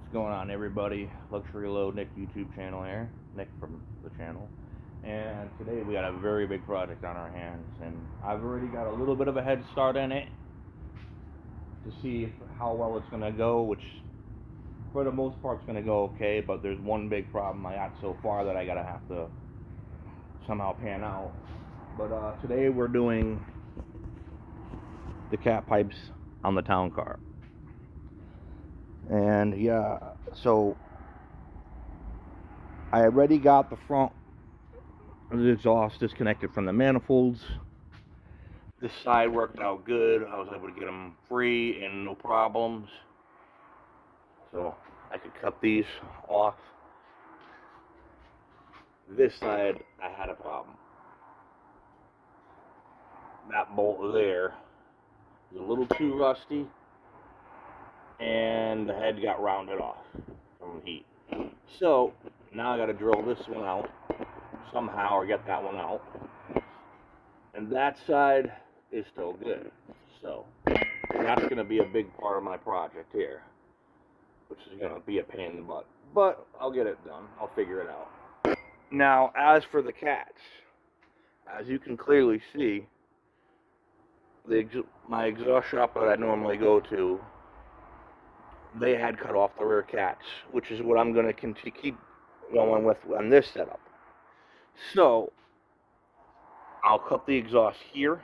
What's going on, everybody? Luxury Low Nick YouTube channel here. Nick from the channel. And today we got a very big project on our hands, and I've already got a little bit of a head start in it to see how well it's going to go, which for the most part is going to go okay, but there's one big problem I got so far that I gotta have to somehow pan out. But today we're doing the cat pipes on the town car. And yeah, so I already got the front of the exhaust disconnected from the manifolds. This side worked out good. I was able to get them free and no problems. So I could cut these off. This side, I had a problem. That bolt there is a little too rusty, and the head got rounded off from heat. So now I got to drill this one out somehow, or get that one out. And that side is still good. So that's going to be a big part of my project here, which is going to be a pain in the butt. But I'll get it done. I'll figure it out. Now, as for the cats, as you can clearly see, my exhaust shop that I normally go to, they had cut off the rear cats, which is what I'm going to keep going with on this setup. So I'll cut the exhaust here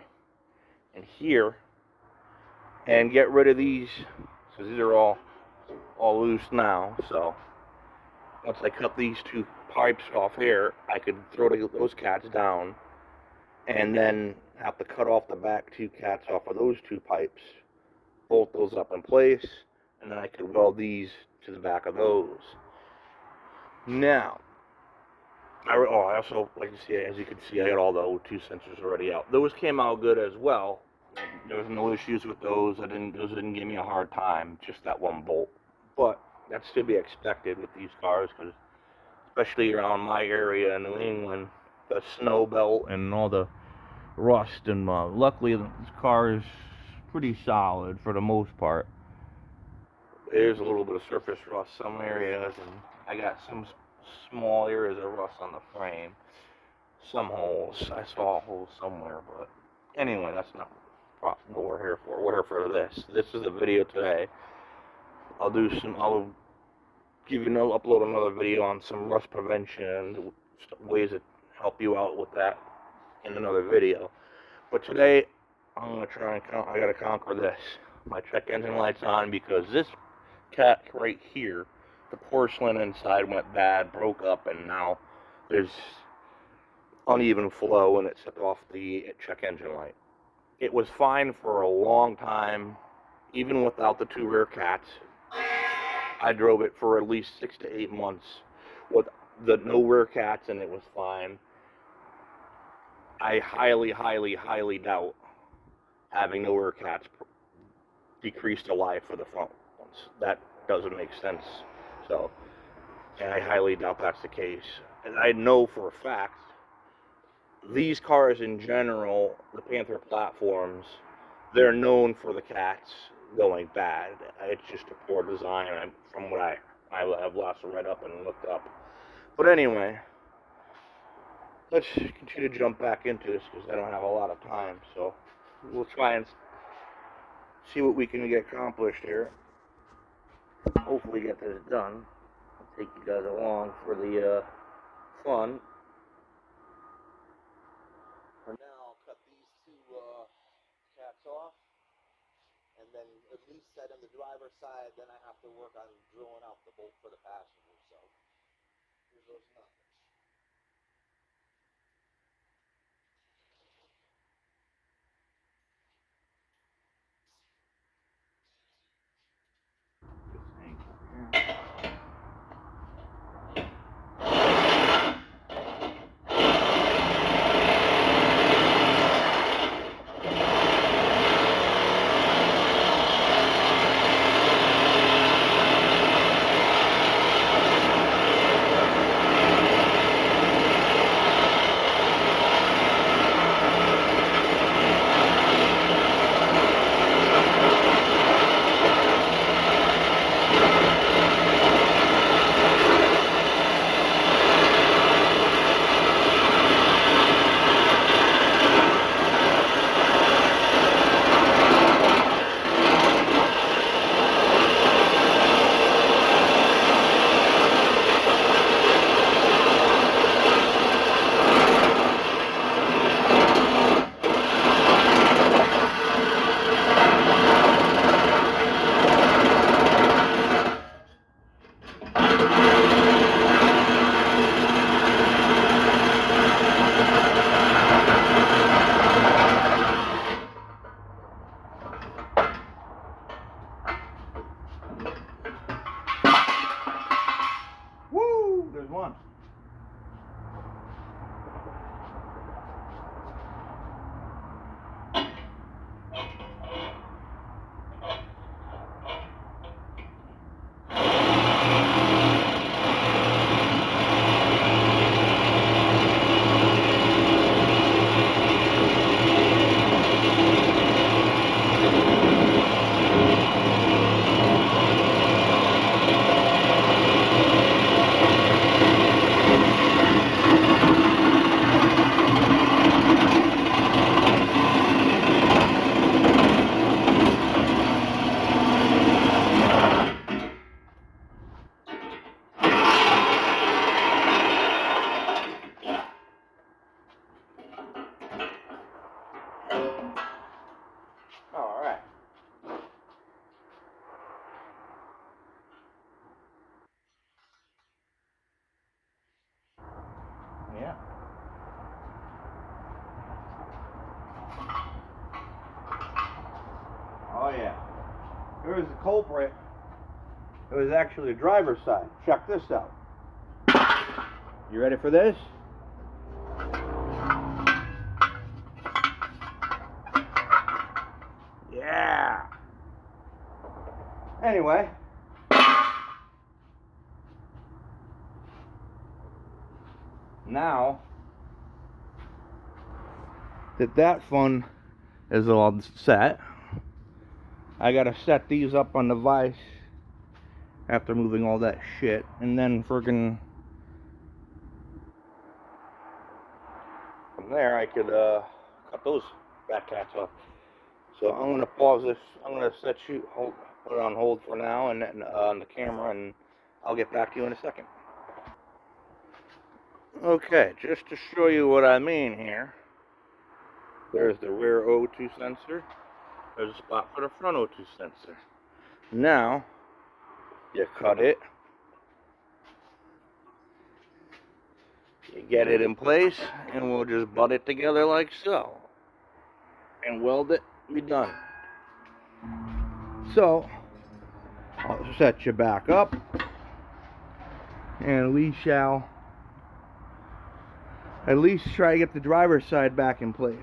and get rid of these, because these are all loose now. So once I cut these two pipes off here, I could throw those cats down and then have to cut off the back two cats off of those two pipes, bolt those up in place, and then I could weld these to the back of those. Now, I also, like you see, as you can see, I got all the O2 sensors already out. Those came out good as well. There was no issues with those. Those didn't give me a hard time, just that one bolt. But that's to be expected with these cars, because especially around my area in New England, the snow belt and all the rust, and luckily this car is pretty solid for the most part. There's a little bit of surface rust some areas, and I got some small areas of rust on the frame, some holes. I saw a hole somewhere, but anyway, that's not what we're here for. We're here for this. This is the video today. I'll upload another video on some rust prevention, ways to help you out with that in another video. But today, I'm going to try and I got to conquer this. My check engine light's on because this cat right here, the porcelain inside went bad, broke up, and now there's uneven flow, and it set off the check engine light. It was fine for a long time, even without the two rear cats. I drove it for at least 6 to 8 months with the no rear cats, and it was fine. I highly, highly, highly doubt having no rear cats decrease the life of the front ones. That doesn't make sense. So, and I highly doubt that's the case. And I know for a fact, these cars in general, the Panther platforms, they're known for the cats going bad. It's just a poor design, from what I have lost read up and looked up. But anyway, let's continue to jump back into this, because I don't have a lot of time. So we'll try and see what we can get accomplished here. Hopefully get this done. I'll take you guys along for the fun. For now, I'll cut these two cats off, and then at least set in the driver's side. Then I have to work on drilling out the bolt for the passenger. So here's those nuts. one. All right. Yeah. Oh yeah. Here's the culprit. It was actually the driver's side. Check this out. You ready for this? Yeah. Anyway. Now that fun is all set, I gotta set these up on the vise after moving all that shit, and then friggin' from there I could cut those back cats off. So I'm gonna pause this. I'm gonna put it on hold for now, and then on the camera, and I'll get back to you in a second. Okay, just to show you what I mean here. There's the rear O2 sensor. There's a spot for the front O2 sensor. Now, you cut it. You get it in place, and we'll just butt it together like so. And weld it, be done. So, I'll set you back up, and we shall at least try to get the driver's side back in place.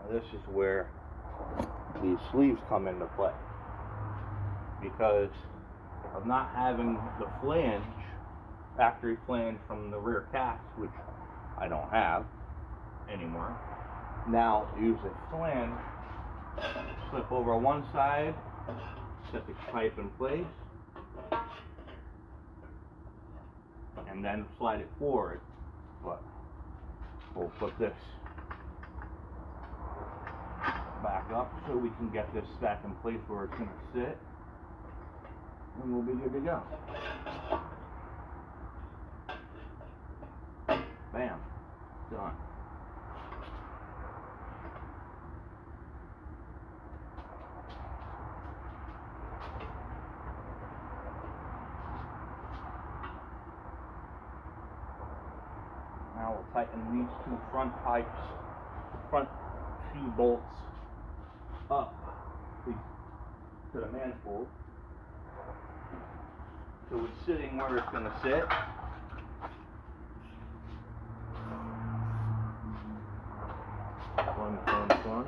This is where these sleeves come into play, because of not having the flange, factory flange from the rear cast, which I don't have anymore. Now use a flange, slip over one side, set the pipe in place, and then slide it forward. But we'll put this back up so we can get this back in place where it's going to sit, and we'll be good to go. Bam, done. now we'll tighten these two front pipes, front two bolts up to the manifold. So it's sitting where it's going to sit. Fun.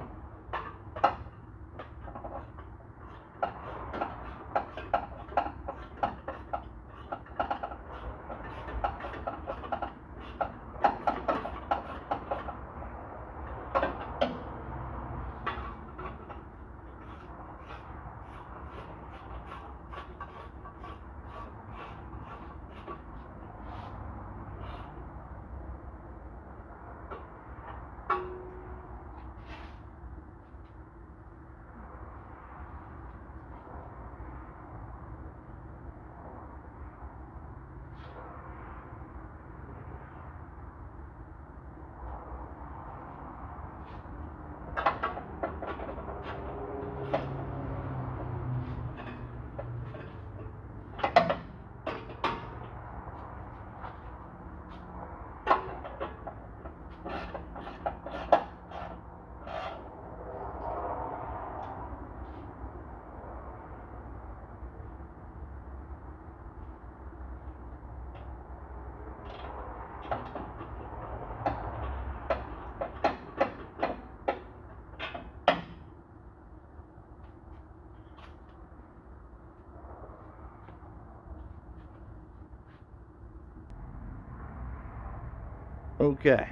Okay,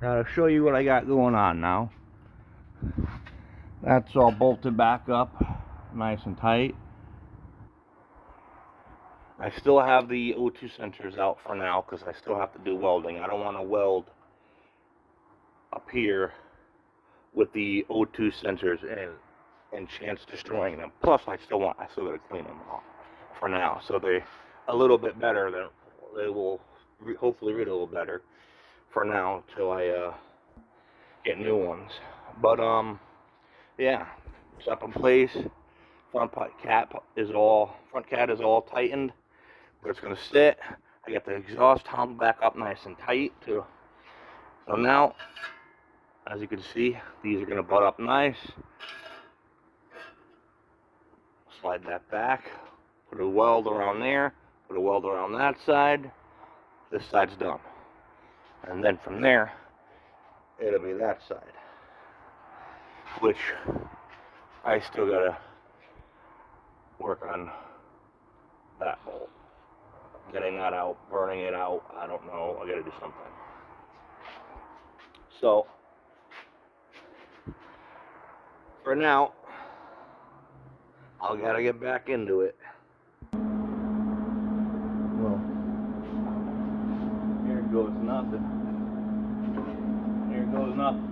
now to show you what I got going on now. That's all bolted back up nice and tight. I still have the O2 sensors out for now because I still have to do welding. I don't want to weld up here with the O2 sensors and chance destroying them. Plus I still got to clean them off for now, so they're a little bit better. They will hopefully read a little better for now till I get new ones. But yeah, it's up in place. Front cat is all tightened where it's going to sit. I got the exhaust hung back up nice and tight too. So now, as you can see, these are going to butt up nice. Slide that back. Put a weld around there. Put a weld around that side. This side's done. And then from there, it'll be that side. Which I still gotta work on that bolt. Getting that out, burning it out, I don't know. I gotta do something. So, for now, I gotta get back into it. Well, here goes nothing. Here goes nothing.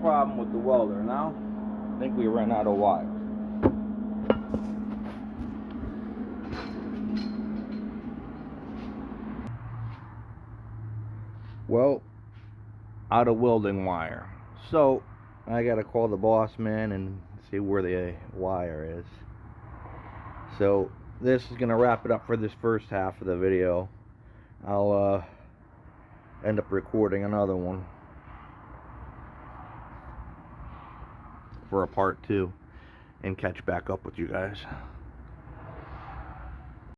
problem with the welder. Now, I think we ran out of wire. Well, out of welding wire. So, I gotta call the boss man and see where the wire is. So, this is gonna wrap it up for this first half of the video. I'll end up recording another one for a part 2 and catch back up with you guys.